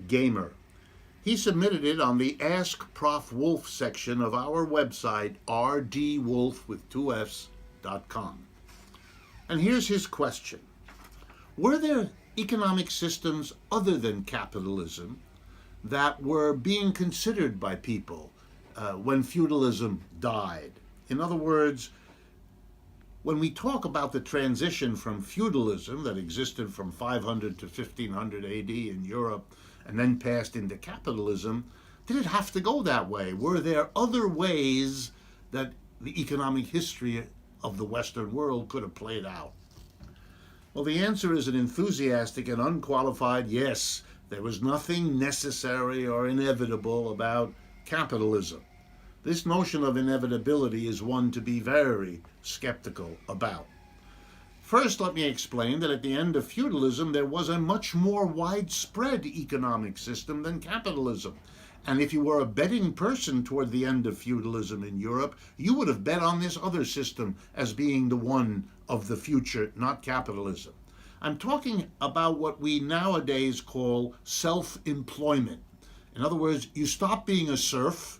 Gamer. He submitted it on the AskProfWolff section of our website, rdwolf with 2fs.com. And here's his question. Were there economic systems other than capitalism that were being considered by people when feudalism died? In other words, when we talk about the transition from feudalism that existed from 500 to 1500 AD in Europe and then passed into capitalism, did it have to go that way? Were there other ways that the economic history of the Western world could have played out? Well, the answer is an enthusiastic and unqualified yes. There was nothing necessary or inevitable about capitalism. This notion of inevitability is one to be very skeptical about. First, let me explain that at the end of feudalism, there was a much more widespread economic system than capitalism. And if you were a betting person toward the end of feudalism in Europe, you would have bet on this other system as being the one of the future, not capitalism. I'm talking about what we nowadays call self-employment. In other words, you stopped being a serf,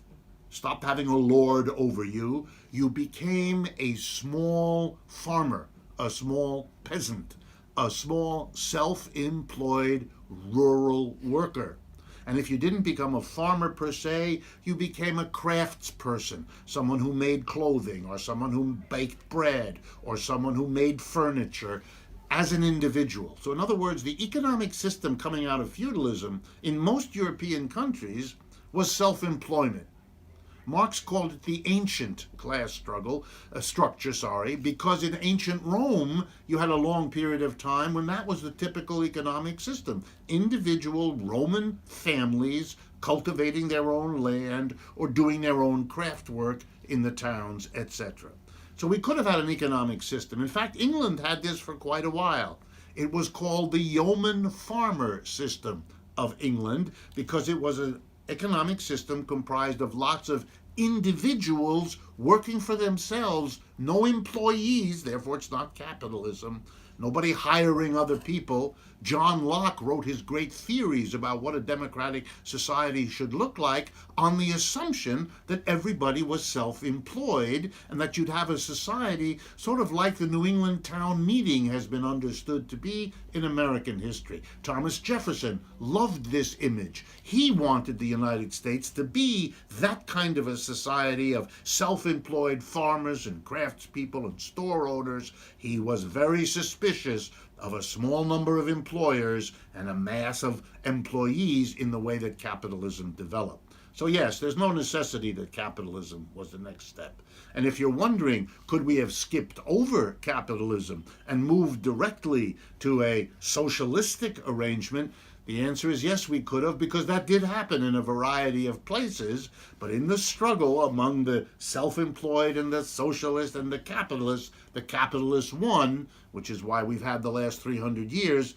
stopped having a lord over you. You became a small farmer, a small peasant, a small self-employed rural worker. And if you didn't become a farmer per se, you became a craftsperson, someone who made clothing, or someone who baked bread, or someone who made furniture as an individual. So in other words, the economic system coming out of feudalism in most European countries was self-employment. Marx called it the ancient class structure, because in ancient Rome, you had a long period of time when that was the typical economic system. Individual Roman families cultivating their own land or doing their own craft work in the towns, etc. So we could have had an economic system. In fact, England had this for quite a while. It was called the yeoman farmer system of England because it was an economic system comprised of lots of individuals working for themselves, no employees, therefore it's not capitalism, nobody hiring other people. John Locke wrote his great theories about what a democratic society should look like on the assumption that everybody was self-employed and that you'd have a society sort of like the New England town meeting has been understood to be in American history. Thomas Jefferson loved this image. He wanted the United States to be that kind of a society of self-employed farmers and craftspeople and store owners. He was very suspicious of a small number of employers and a mass of employees in the way that capitalism developed. So yes, there's no necessity that capitalism was the next step. And if you're wondering, could we have skipped over capitalism and moved directly to a socialistic arrangement? The answer is yes, we could have, because that did happen in a variety of places. But in the struggle among the self-employed and the socialists and the capitalists won, which is why we've had the last 300 years